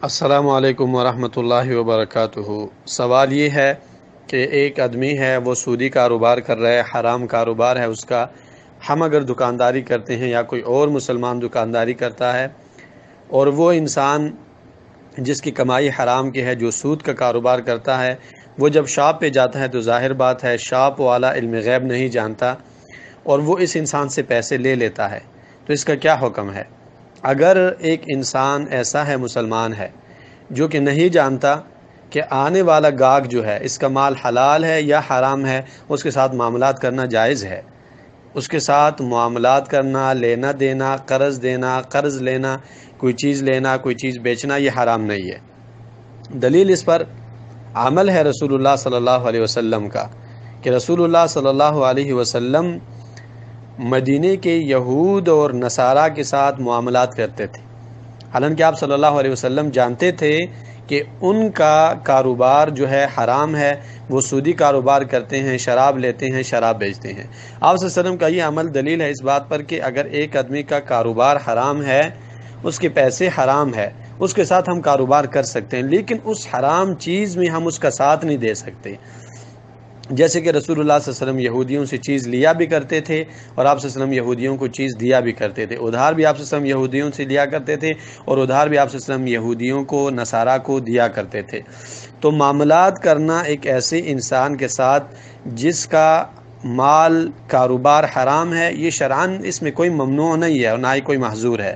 السلام علیکم ورحمۃ اللہ وبرکاتہ۔ سوال یہ ہے کہ ایک آدمی ہے، وہ سودی کاروبار کر رہا ہے، حرام کاروبار ہے اس کا۔ ہم اگر دکانداری کرتے ہیں یا کوئی اور مسلمان دکانداری کرتا ہے اور وہ انسان جس کی کمائی حرام کی ہے، جو سود کا کاروبار کرتا ہے، وہ جب شاپ پہ جاتا ہے تو ظاہر بات ہے شاپ والا علم غیب نہیں جانتا اور وہ اس انسان سے پیسے لے لیتا ہے، تو اس کا کیا حکم ہے؟ اگر ایک انسان ایسا ہے، مسلمان ہے، جو کہ نہیں جانتا کہ آنے والا گاہک جو ہے اس کا مال حلال ہے یا حرام ہے، اس کے ساتھ معاملات کرنا جائز ہے۔ اس کے ساتھ معاملات کرنا، لینا دینا، قرض لینا، کوئی چیز لینا، کوئی چیز بیچنا، یہ حرام نہیں ہے۔ دلیل اس پر عمل ہے رسول اللہ صلی اللہ علیہ وسلم کا، کہ رسول اللہ صلی اللہ علیہ وسلم مدینے کے یہود اور نصارہ کے ساتھ معاملات کرتے تھے، حالانکہ آپ صلی اللہ علیہ وسلم جانتے تھے کہ ان کا کاروبار جو ہے حرام ہے، وہ سودی کاروبار کرتے ہیں، شراب لیتے ہیں، شراب بیچتے ہیں۔ آپ صلی اللہ علیہ وسلم کا یہ عمل دلیل ہے اس بات پر کہ اگر ایک آدمی کا کاروبار حرام ہے، اس کے پیسے حرام ہے، اس کے ساتھ ہم کاروبار کر سکتے ہیں، لیکن اس حرام چیز میں ہم اس کا ساتھ نہیں دے سکتے۔ جیسے کہ رسول اللہ صلی اللہ علیہ وسلم یہودیوں سے چیز لیا بھی کرتے تھے اور آپ صلی اللہ علیہ وسلم یہودیوں کو چیز دیا بھی کرتے تھے، ادھار بھی آپ صلی اللہ علیہ وسلم یہودیوں سے لیا کرتے تھے اور ادھار بھی آپ صلی اللہ علیہ وسلم یہودیوں کو، نصارہ کو دیا کرتے تھے۔ تو معاملات کرنا ایک ایسے انسان کے ساتھ جس کا مال کاروبار حرام ہے، یہ شرعاً اس میں کوئی ممنوع نہیں ہے اور نہ ہی کوئی محظور ہے،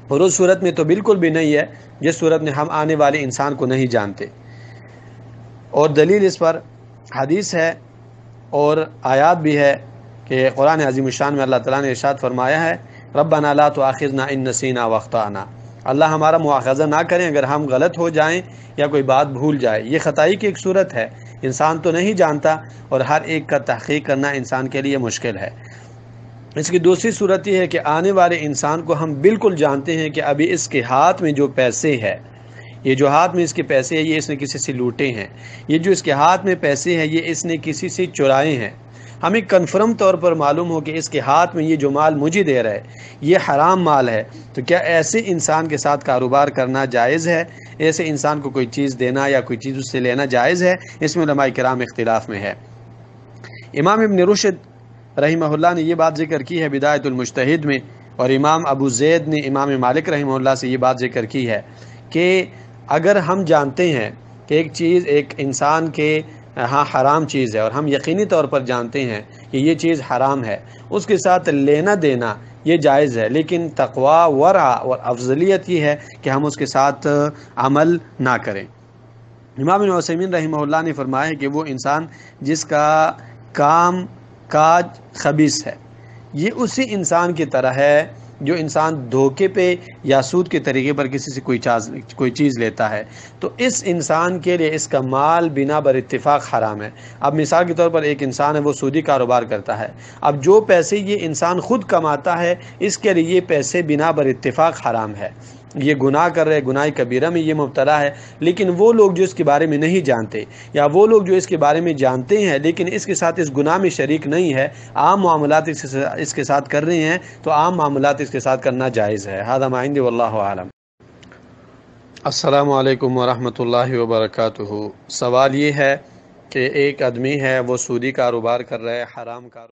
اور اس صورت میں تو بالکل بھی نہیں ہے جس صورت میں ہم آنے والے انسان کو نہیں جانتے۔ اور دلیل اس پر حدیث ہے اور آیات بھی ہے کہ قرآن عظیم الشان میں اللہ تعالیٰ نے ارشاد فرمایا ہے، ربنا لا تؤاخذنا ان نسینا واخطانا، اللہ ہمارا مواخذہ نہ کریں اگر ہم غلط ہو جائیں یا کوئی بات بھول جائے۔ یہ خطائی کی ایک صورت ہے، انسان تو نہیں جانتا اور ہر ایک کا تحقیق کرنا انسان کے لیے مشکل ہے۔ اس کی دوسری صورت یہ ہے کہ آنے والے انسان کو ہم بالکل جانتے ہیں کہ ابھی اس کے ہاتھ میں جو پیسے ہے، یہ جو ہاتھ میں اس کے پیسے ہیں، یہ اس نے کسی سے لوٹے ہیں، یہ جو اس کے ہاتھ میں پیسے ہیں یہ اس نے کسی سے چرائے ہیں۔ ہمیں کنفرم طور پر معلوم ہو کہ اس کے ہاتھ میں یہ جو مال مجھے دے رہا ہے یہ حرام مال ہے، تو کیا ایسے انسان کے ساتھ کاروبار کرنا جائز ہے؟ ایسے انسان کو کوئی چیز دینا یا کوئی چیز اس سے لینا جائز ہے؟ اس میں علماء کرام اختلاف میں ہے۔ امام ابن رشد رحمہ اللہ نے یہ بات ذکر کی ہے بدایت المجتہد میں، اور امام ابو زید نے امام مالک رحمہ اللہ سے یہ بات ذکر کی ہے کہ اگر ہم جانتے ہیں کہ ایک چیز ایک انسان کے ہاں حرام چیز ہے اور ہم یقینی طور پر جانتے ہیں کہ یہ چیز حرام ہے، اس کے ساتھ لینا دینا یہ جائز ہے، لیکن تقویٰ، ورع اور افضلیت یہ ہے کہ ہم اس کے ساتھ عمل نہ کریں۔ امام ابن عثیمین رحمہ اللہ نے فرمایا ہے کہ وہ انسان جس کا کام کاج خبیث ہے، یہ اسی انسان کی طرح ہے جو انسان دھوکے پہ یا سود کے طریقے پر کسی سے کوئی چیز لیتا ہے، تو اس انسان کے لیے اس کا مال بنا بر اتفاق حرام ہے۔ اب مثال کے طور پر ایک انسان ہے، وہ سودی کاروبار کرتا ہے، اب جو پیسے یہ انسان خود کماتا ہے اس کے لیے یہ پیسے بنا بر اتفاق حرام ہے، یہ گناہ کر رہے، گناہ کبیرہ میں یہ مبتلا ہے۔ لیکن وہ لوگ جو اس کے بارے میں نہیں جانتے، یا وہ لوگ جو اس کے بارے میں جانتے ہیں لیکن اس کے ساتھ اس گناہ میں شریک نہیں ہے، عام معاملات اس کے ساتھ کر رہے ہیں، تو عام معاملات اس کے ساتھ کرنا جائز ہے۔ ھذا ما عندی واللہ اعلم۔ السلام علیکم ورحمۃ اللہ وبرکاتہ۔ سوال یہ ہے کہ ایک آدمی ہے، وہ سودی کاروبار کر رہا ہے، حرام کاروبار